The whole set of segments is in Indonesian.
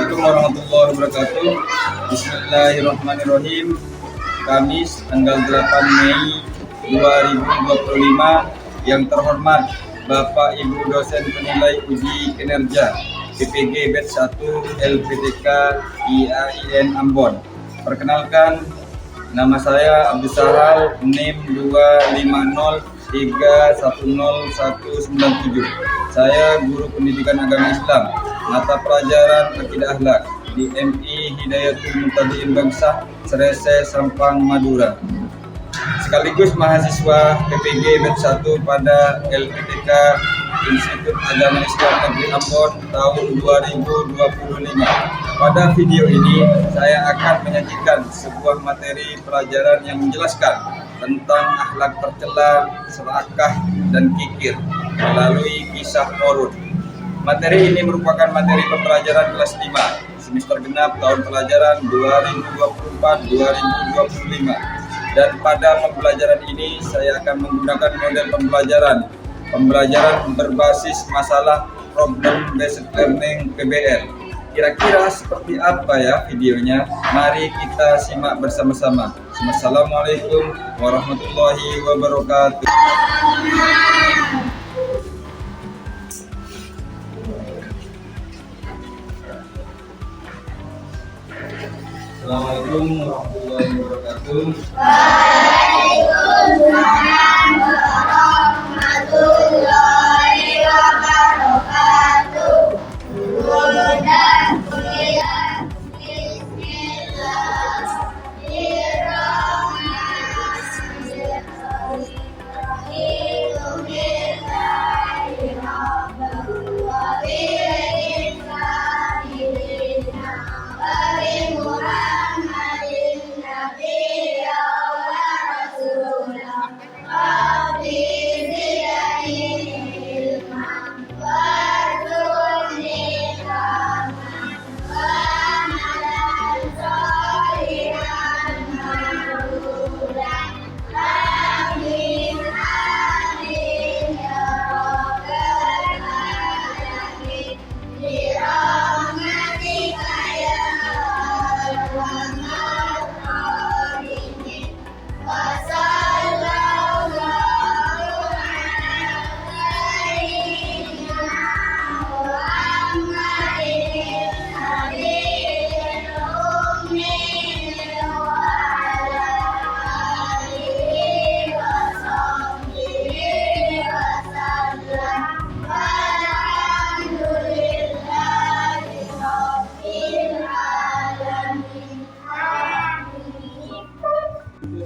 Assalamualaikum warahmatullahi wabarakatuh. Bismillahirrahmanirrahim. Kamis tanggal 8 Mei 2025. Yang terhormat Bapak Ibu dosen penilai uji kinerja PPG Batch 1 LPTK IAIN Ambon. Perkenalkan, nama saya Abdul Sahal, NIM 250310197. Saya guru pendidikan agama Islam, mata pelajaran akidah akhlak di MI Hidayatul Muttaqin Bangsa, Serese, Sampang, Madura. Sekaligus mahasiswa PPG Batch 1 pada LPTK Institut Agama Islam Negeri Ambon tahun 2025. Pada video ini saya akan menyajikan sebuah materi pelajaran yang menjelaskan tentang akhlak tercela, serakah, dan kikir melalui kisah korun. Materi ini merupakan materi pembelajaran kelas 5 semester genap tahun pelajaran 2024-2025. Dan pada pembelajaran ini saya akan menggunakan model pembelajaran berbasis masalah Problem Based Learning PBL. Kira-kira seperti apa ya videonya? Mari kita simak bersama-sama. Assalamualaikum warahmatullahi wabarakatuh. Assalamualaikum warahmatullahi wabarakatuh. Waalaikumsalam warahmatullahi wabarakatuh.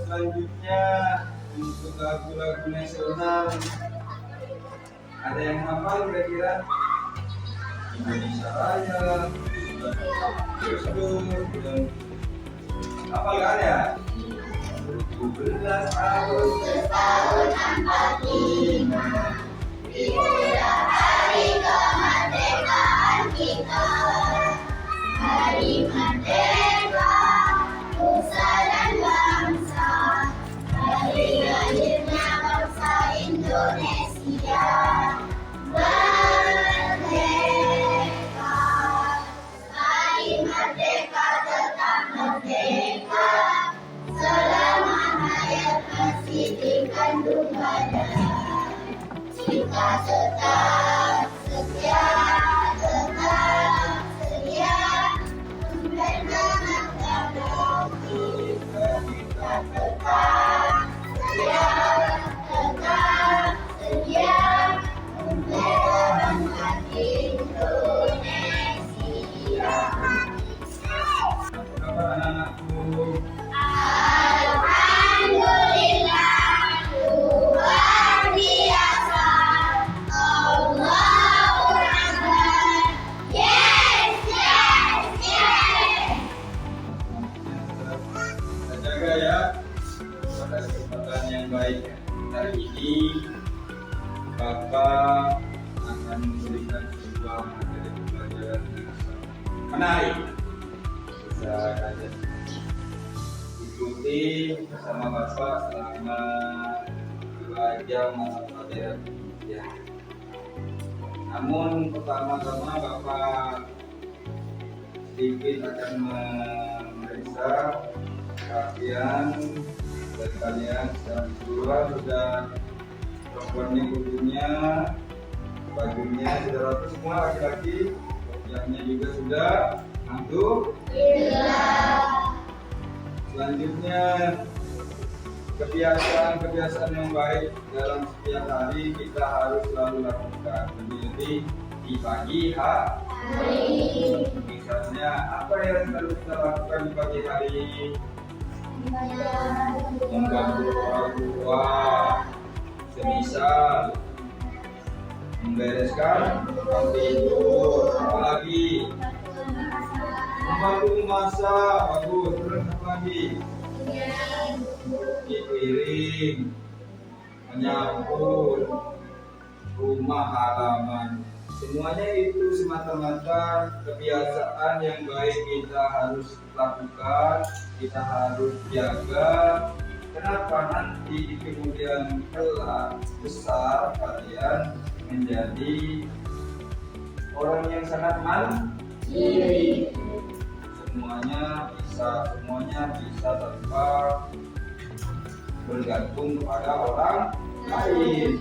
Selanjutnya untuk lagu-lagu nasional, ada yang hafal kira-kira? Indonesia Raya, Gus Dur, dan hafal kan ya? 17 tahun 45 Itulah hari kemerdekaan kita, hari merdeka nusa dan bangsa, hari lahirnya bangsa Indonesia. Merdeka, hari merdeka tetap merdeka, selama hayat masih dikandung badan. Kita tetap setia, mempertahankan kita tetap setia, mempertahankan Indonesia. Apa anak-anakku? Alhamdulillah, luar biasa. Allahu Akbar. Yes, yes, yes. Kita jaga ya. Pada kesempatan yang baik hari ini, Bapak akan memberikan sebuah materi pelajaran yang menarik. Bisa kalian ikuti bersama Bapak selama 2 jam mata pelajaran ya. Namun pertama-tama Bapak sedikit akan memeriksa perhatian dari kalian. Secara sudah perempuannya kudunya, bajunya sudah rapi semua laki-laki, kopiahnya juga sudah mantul. Selanjutnya kebiasaan yang baik dalam setiap hari kita harus selalu lakukan, lebih di pagi hari. Misalnya apa yang harus kita lakukan di pagi hari? Membantu orang tua, semisal membereskan tempat tidur, apalagi membantu memasak, bagus. Terus apa lagi? Cuci piring, menyapu rumah halaman. Semuanya itu semata-mata kebiasaan yang baik kita harus lakukan, kita harus jaga. Kenapa? Nanti di kemudian kelak besar kalian menjadi orang yang sangat mandiri. Semuanya bisa tanpa bergantung kepada orang lain.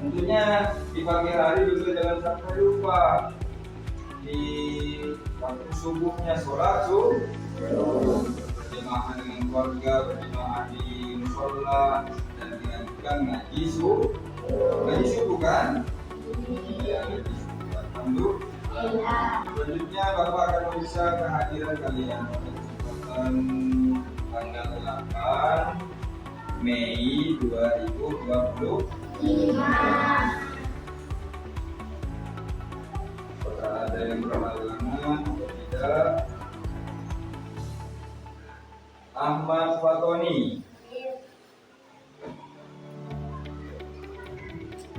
Tentunya di pagi hari juga jangan sampai lupa di waktu subuhnya sholat berjamaah dengan keluarga, berjamaah di musola, dan dilanjutkan ngaji subuh kan? Ya, ngaji subuh. Alhamdulillah. Selanjutnya Bapak akan memeriksa kehadiran kalian pada kesempatan tanggal 8 Mei 2020. Apakah ada yang berhalangan atau tidak? Ahmad Fatoni,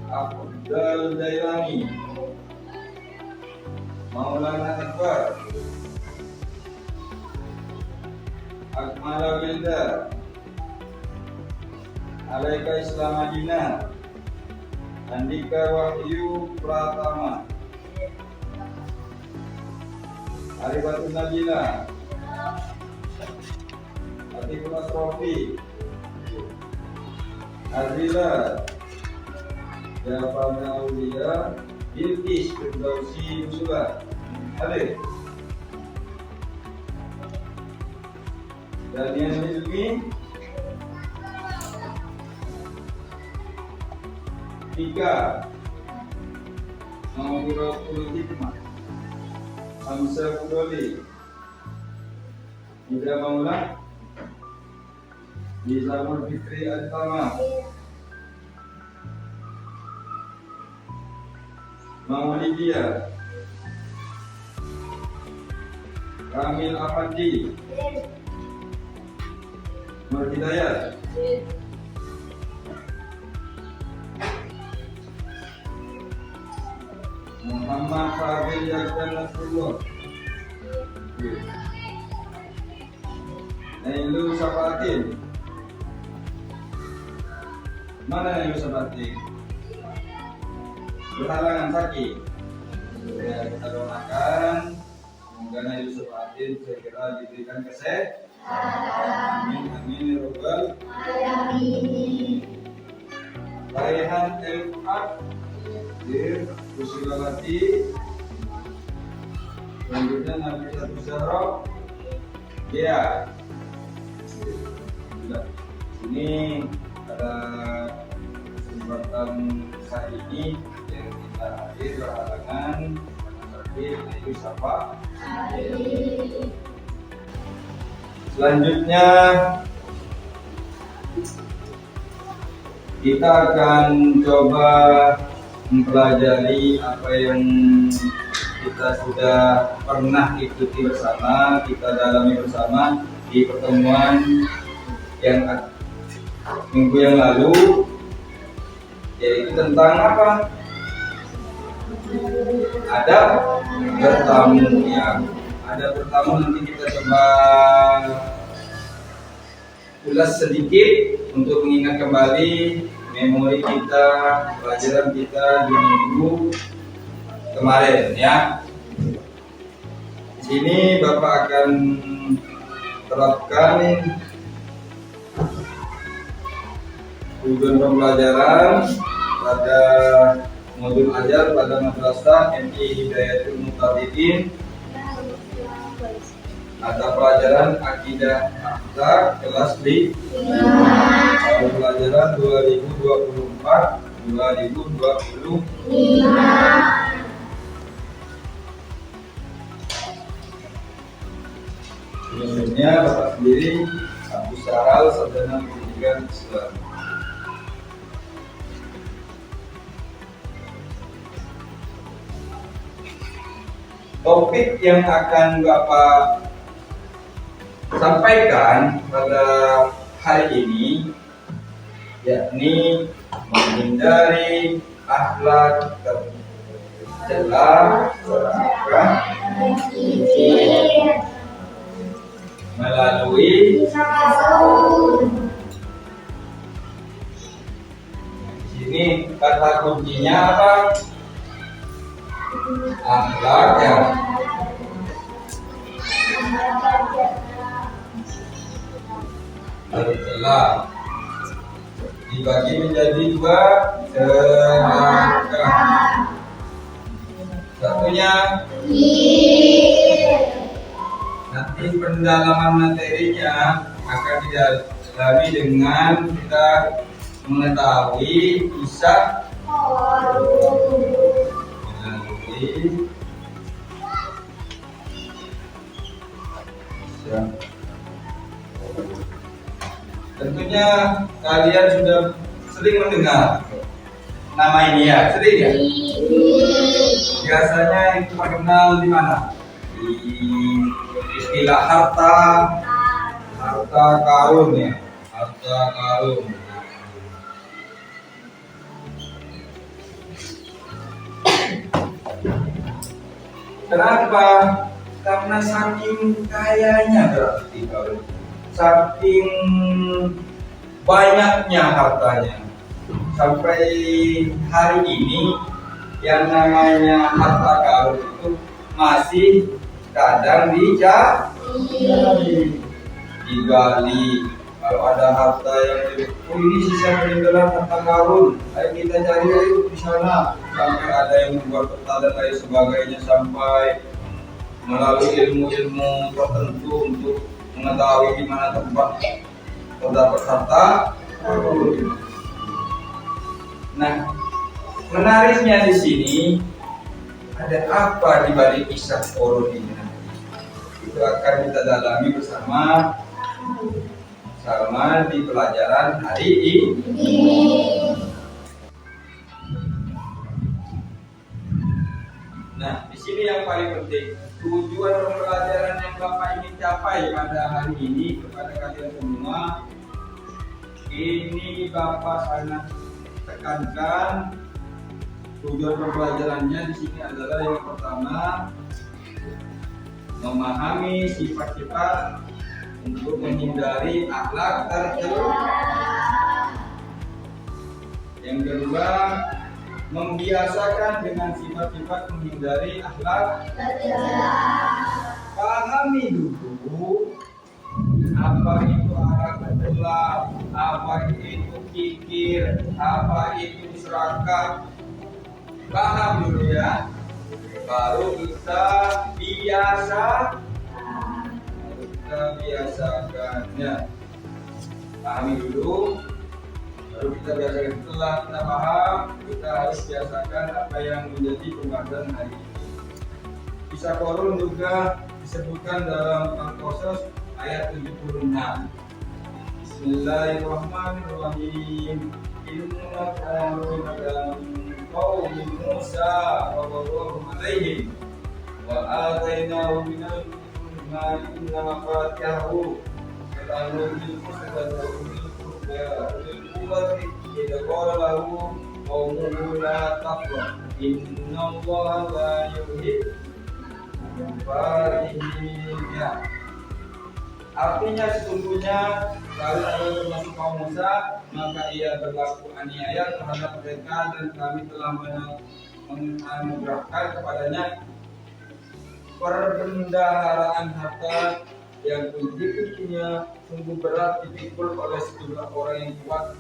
Abdul Dailani, Maulana Akbar, Akmala Wilda, Alaika Islam Madinah, Andika Wahyu Pratama, Arifatun Nabila, Atikul Asrofi, Azila, Jafar Aulia, Bilqis Firdausi Yusuf, Alif, Daniel Rizmi, Tika, Mawiratul Hikmah, Hamzah Budoli, Ida Maula, Nizamul Fikri Al-Tama, Maulidia, Kamil Ahmadi, Nur Hidayat, Muhammad Fadil Yazdan Nasrullah, Nailu Sabatin. Mana Nailu Sabatin? Berhalangan sakit. Ya, kita doakan semoga Nailu Sabatin segera diberikan kesehatan. Amin amin ya rabbal alamin. Raihan El-Fuad Dir Kusilawati. Selanjutnya Nabi Satu Zahra. Ya. Sudah. Ini ada kesempatan saat ini yang kita hadir berhalangan tapi itu siapa? Selanjutnya kita akan coba mempelajari apa yang kita sudah pernah ikuti bersama, kita dalami bersama di pertemuan yang minggu yang lalu, yaitu tentang apa? Ada bertamu ya. Ada bertamu, nanti kita coba ulas sedikit untuk mengingat kembali memori kita, pelajaran kita di minggu kemarin ya. sini Bapak akan terapkan tujuan pembelajaran pada modul ajar pada Madrasah MI Hidayatul Mutadin. Ada pelajaran akidah akhlak kelas di pelajaran 2024-2025. Sebelumnya Bapak sendiri Abu Sahal, Sarjana Pendidikan Islam. Topik yang akan Bapak sampaikan pada hari ini yakni menghindari akhlak tercela, serakah melalui sini kata kuncinya apa? Akhlak ya. Tercela dibagi menjadi dua, serakah. Satunya nanti pendalaman materinya akan didalami dengan kita mengetahui kisah tentunya kalian sudah sering mendengar nama ini ya, sering ya? Biasanya itu terkenal di mana? Di istilah harta karun ya, harta karun. Kenapa? Karena saking kayanya berarti kalau saking banyaknya hartanya sampai hari ini yang namanya harta karun itu masih kadang digali. Kalau ada harta yang ini sisa peninggalan harta karun, ayo kita cari di sana. Sampai ada yang membuat peta dan lain sebagainya, sampai melalui ilmu-ilmu tertentu untuk mengetahui di mana tempat terdapat harta karun. Nah, menariknya di sini ada apa di balik kisah korun ini? Itu akan kita dalami bersama di pelajaran hari ini. Nah, di sini yang paling penting tujuan pembelajaran yang Bapak ingin capai pada hari ini kepada kalian semua. Ini Bapak sangat tekankan tujuan pembelajarannya di sini adalah yang pertama memahami sifat-sifat untuk menghindari akhlak tercela. Yang kedua, membiasakan dengan sifat-sifat menghindari akhlak tercela. Pahami dulu apa itu akhlak tercela, apa itu kikir, apa itu serakah. Paham dulu ya, baru kita biasakannya. Pahami dulu, baru kita biasakan. Setelah kita paham, kita harus biasakan apa yang menjadi pembahasan hari ini. Kisah korun juga disebutkan dalam Al-Qasas ayat 76. Bismillahirrahmanirrahim. Inna qarun qaum Musa wa Harun alaihim wa atainahu minal ma inna mafatihahu kanu bil quwwati idza qala lahu qaumuhu la taqwa innallaha la yuhibbu farihin. Artinya sesungguhnya kalau termasuk kaum Musa, maka ia berlaku aniaya terhadap mereka dan kami telah menganugerahkan kepadanya perbendaharaan harta yang kunci-kuncinya sungguh berat dipikul oleh sejumlah orang yang kuat.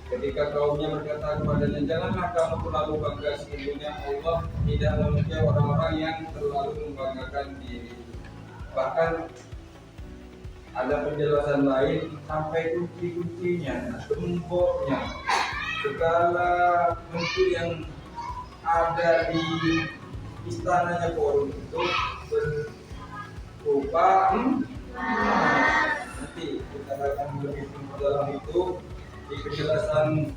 Ketika kaumnya berkata kepadanya, janganlah kamu terlalu bangga, sesungguhnya Allah tidak memuji orang-orang yang terlalu membanggakan diri. Bahkan ada penjelasan lain sampai kunci-kuncinya, gemboknya, segala bentuk yang ada di istananya Korun itu berupa nanti kita akan lebih dalam itu di penjelasan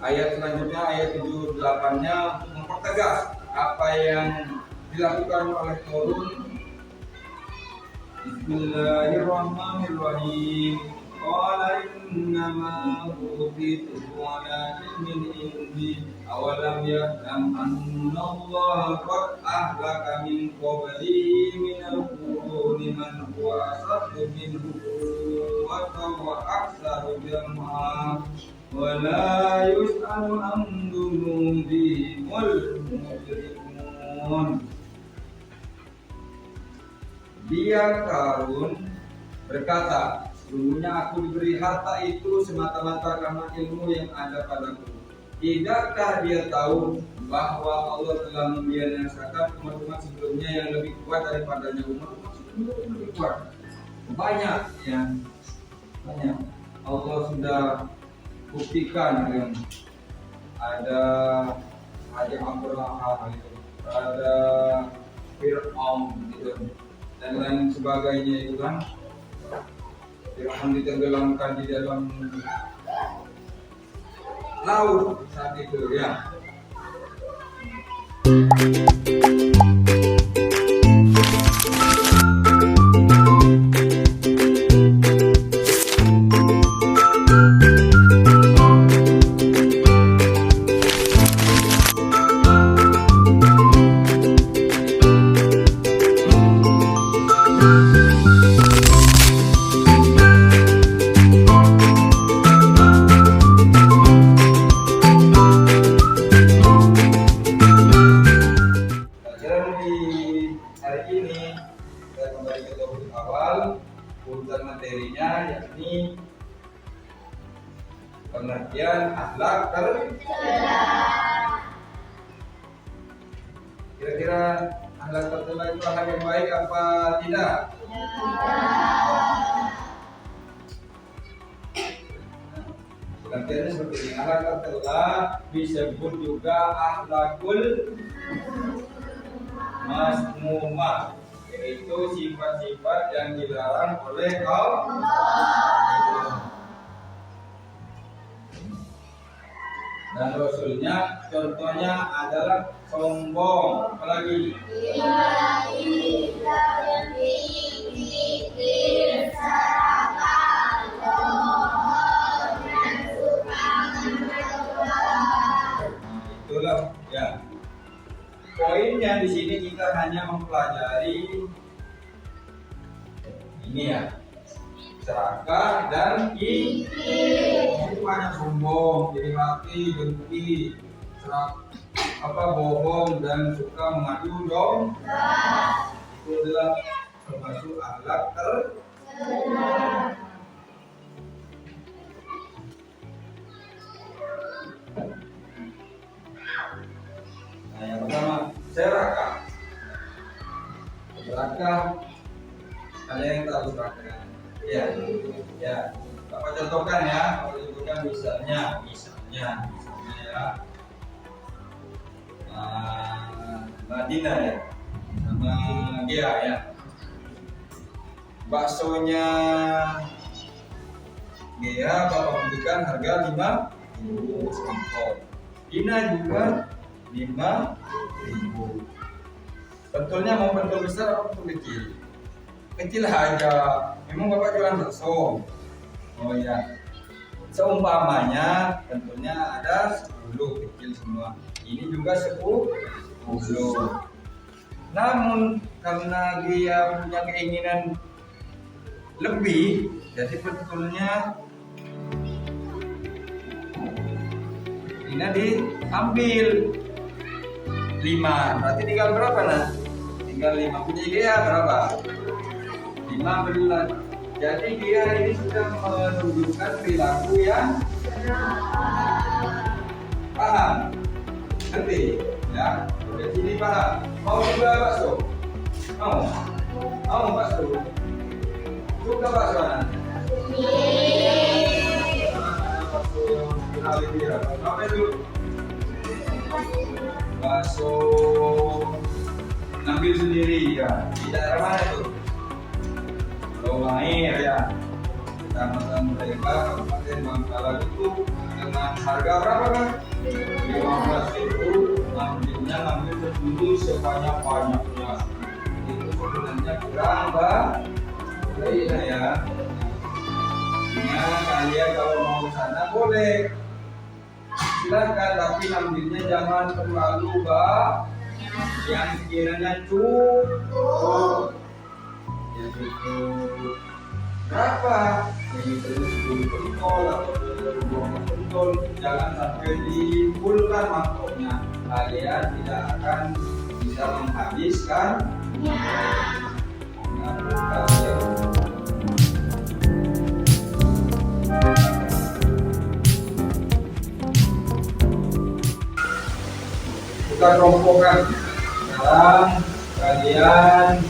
ayat selanjutnya, ayat 78-nya mempertegas apa yang dilakukan oleh Korun. Bismillahirrahmanirrahim. Qala innama utitu ala ilmin indi awalam ya'lam anna Allah qad ahlaka min qablihi minal quruni man huwa asaddu minhu quwwatan wa aktsaru jam'a wa la yus'alu an dhunubihimul mujrimun. Dia Qarun berkata, sesungguhnya aku diberi harta itu semata-mata karena ilmu yang ada padaku. Tidakkah dia tahu bahwa Allah telah membinasakan umat-umat sebelumnya yang lebih kuat daripadanya? Umat-umat sebelumnya yang lebih kuat banyak, ya, banyak. Allah sudah buktikan dengan ada Abraham, ada Fir'aun gitu, dan lain sebagainya itu kan. Fir'aun ditenggelamkan di dalam laut saat itu, ya. Urutan materinya yakni pengertian akhlak tercela. Kira-kira akhlak tercela itu hal yang baik apa tidak? Pengertiannya seperti ini. Akhlak tercela disebut juga akhlakul masmumah, yaitu sifat-sifat yang dilarang oleh Allah dan Rasulnya. Contohnya adalah sombong, apalagi itulah, ya. Poinnya di sini kita hanya mempelajari ini, ya, serakah dan iri. Itu banyak sombong, iri hati, dengki, bohong dan suka mengadu domba. Itu adalah termasuk akhlak tercela. Nah, yang pertama, serakah. Serakah, ada yang tahu serakah? Ya, ya. Bapak contohkan, ya. Bapak contohkan misalnya ya. Madina, ya, sama Gia, ya. Baksonya Gia Bapak berikan harga 5.000 semangkok. Dina juga 5.000. Pentulnya mau pentul besar atau pentul kecil? Kecil aja. Memang Bapak jualan bakso. Oh ya. Seumpamanya pentulnya ada 10, kecil semua. Ini juga 10. Namun karena dia punya keinginan lebih, jadi pentulnya ini diambil. 5. Berarti tinggal berapa nah? Tinggal 5. Punya dia berapa? 15. Jadi dia ini sudah menunjukkan perilaku yang paham. Ngerti? Ya. Dari sini paham. Mau juga bakso? Mau? Mau bakso? Suka bakso anak? Apa itu? Bakso ngambil sendiri ya. Di daerah mana itu? Lowang Air ya. Kecamatan mereka Kabupaten Bangkalan itu dengan harga berapa kan? 15.000. Ngambil sendiri sebanyak-banyaknya. Itu sebenarnya kurang iya ya. Kalian kalau mau sana boleh silakan, tapi ambilnya jangan terlalu yang sekiranya cukup ya cukup berapa yang itu 10 pentol atau 20 pentol, jangan sampai dikumpulkan mangkoknya, kalian tidak akan bisa menghabiskan bukan rompokan. Sekarang kalian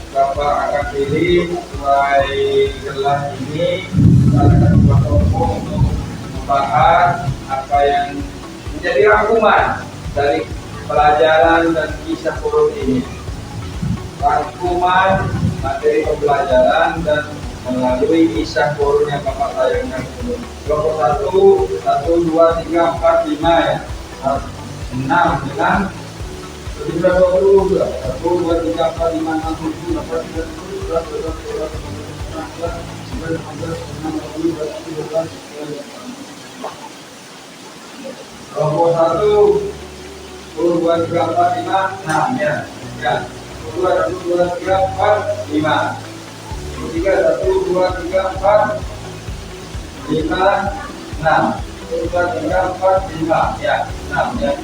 Bapak akan pilih sesuai gelas ini, kita akan buat rompok untuk membahas apa yang menjadi rangkuman dari pelajaran dan kisah Qur'an ini. Rangkuman materi pembelajaran dan melalui kisah Qur'an yang Bapak sayangkan dulu. Kelompok 1, 1, 2, 3, 4, 5 ya. 6 dengan 22, 1, 2, 3, 4, 5, 6, 7, 8, 9, 10, 11, 12, 13, 14, 15, 16, 17, 18, 19, 20, 21. Kelompok 1, 1, 2, 3, 4, 5, 6 ya. 1, 2, 3, 4, 5. 3, 1, 2, 3, 4, 5, 6. 1, 2, 3, 4, 5 ya. 6 ya.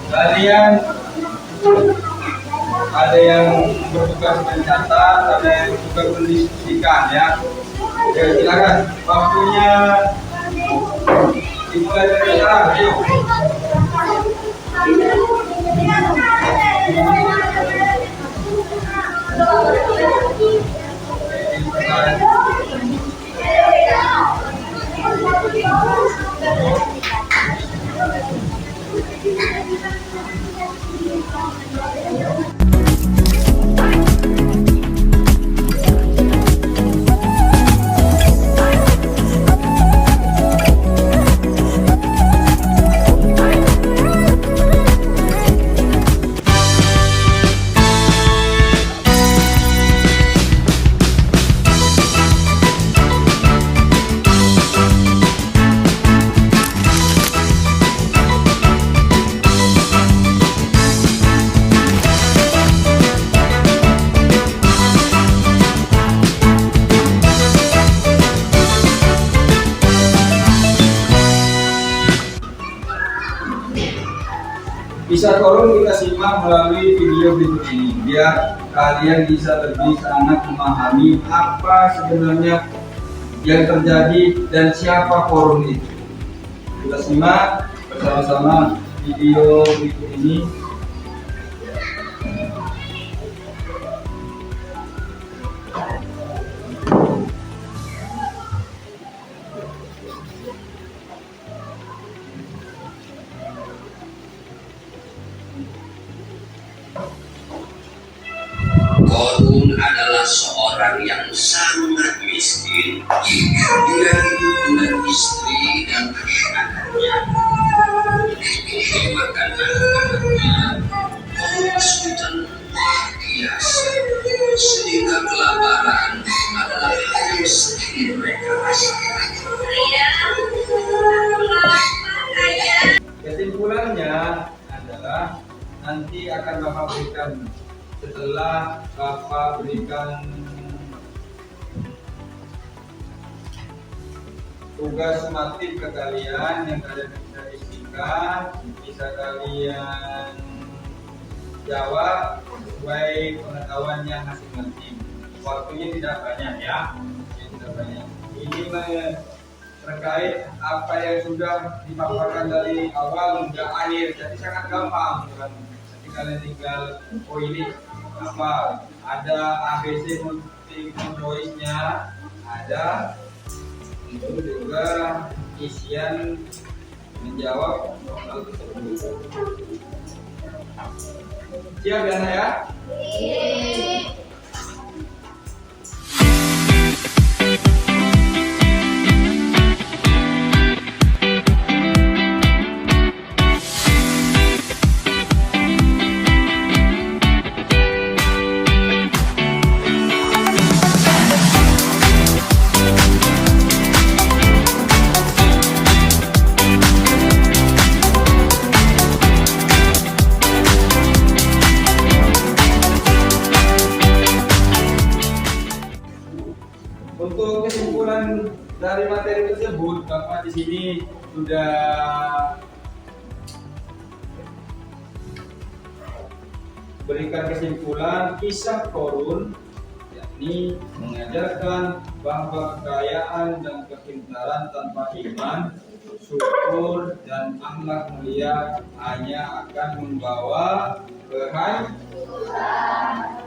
Kalian ada yang bertugas mencatat, ada yang bertugas mendiskusikan ya. Oke, silakan waktunya dimulai dari sekarang. Ayo. Kisah Qur'an kita simak melalui video berikut ini biar kalian bisa lebih sangat memahami apa sebenarnya yang terjadi dan siapa Qur'an itu. Kita simak bersama-sama video berikut ini. Korun adalah seorang yang sangat miskin. Dia hidup dengan istri dan anak-anaknya. Untuk makan anak-anaknya, Korun kesulitan luar biasa, sehingga kelaparan adalah hal yang sering mereka rasakan. Kesimpulannya adalah nanti akan Bapak berikan setelah Bapak berikan tugas sematif ke kalian yang kalian bisa isikan, bisa kalian jawab sesuai pengetahuannya masing-masing. Waktunya tidak banyak ya, tidak banyak. Ini terkait apa yang sudah dipaparkan dari awal hingga akhir, jadi sangat gampang kan. Nanti kalian tinggal ini apa, ada ABC multiple choice-nya, ada itu juga isian menjawab soal tersebut. Siap ya saya? Untuk kesimpulan dari materi tersebut, Bapak di sini sudah berikan kesimpulan kisah Korun, yakni mengajarkan bahwa kekayaan dan kepintaran tanpa iman, syukur dan akhlak mulia hanya akan membawa kehancuran.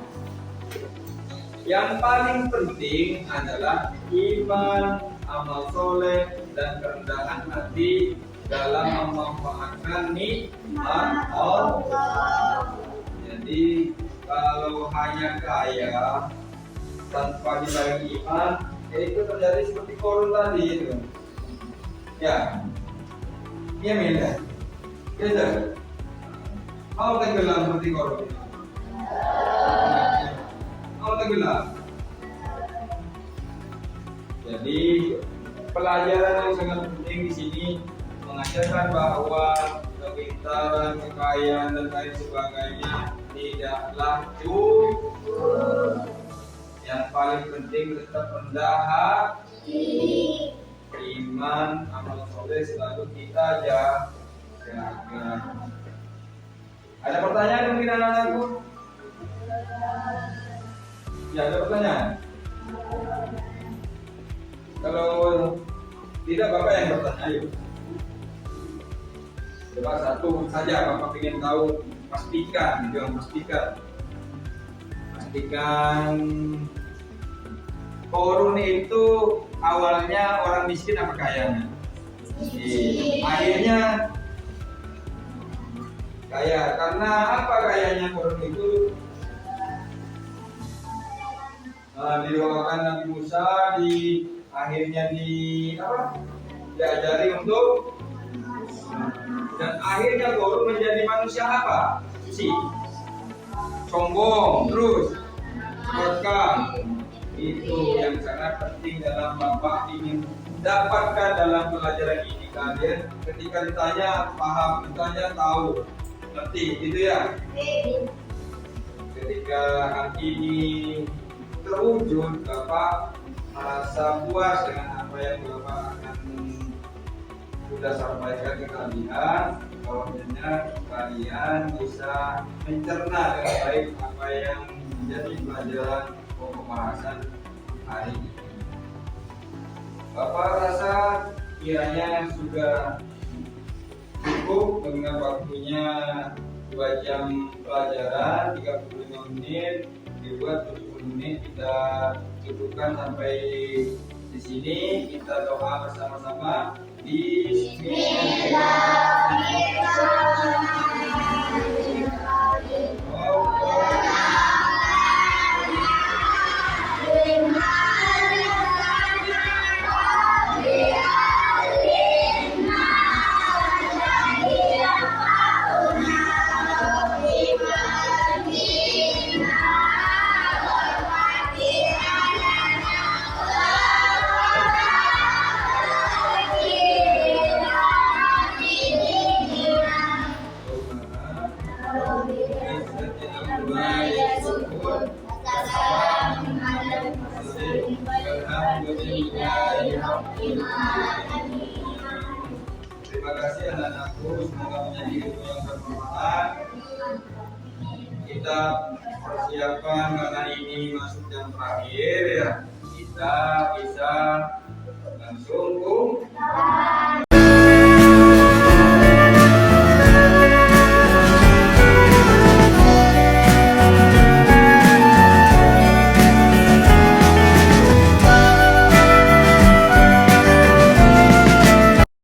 Yang paling penting adalah iman, amal soleh, dan kerendahan hati dalam memanfaatkan nikmat Allah. Jadi kalau hanya kaya tanpa dibarengi iman, itu terjadi seperti Korun tadi itu. Ya, iya Minda. Iya, mau tenggelam seperti Korun. Mau tenggelam. Jadi pelajaran yang sangat penting di sini mengajarkan bahwa kepintaran, kekayaan dan lain sebagainya tidaklah cukup. Yang paling penting tetap rendah hati, iman, amal soleh selalu kita jaga. Ada pertanyaan mungkin anak-anakku? Ya, ada pertanyaan? Kalau tidak, Bapak yang bertanya. Ayo. Coba satu saja, Bapak ingin tahu, pastikan, jangan pastikan Korun itu awalnya orang miskin apa kayanya? Akhirnya kaya. Karena apa kayanya Korun itu? Didoakan Nabi Musa, akhirnya diajari untuk, dan akhirnya Korun menjadi manusia apa? Sombong, terus serakah. Itu yang sangat penting dalam Bapak ingin dapatkan dalam pelajaran ini. Kalian ketika ditanya paham, ditanya tahu, ngerti, gitu ya. Ketika hal ini terwujud, Bapak merasa puas dengan apa yang Bapak akan sudah sampaikan ke kalian, bahwasanya kalian bisa mencerna dengan baik apa yang menjadi pelajaran pembahasan hari ini. Bapak rasa kiranya sudah cukup mengingat waktunya 2 jam pelajaran, 35 menit dibuat 70 menit, kita cukupkan sampai di sini. Kita doa bersama-sama. Bismillahirrahmanirrahim. Terima kasih anak-anakku, semoga menjadi ilmu yang bermanfaat. Kita persiapan karena ini masuk jam terakhir ya. Kita bisa langsung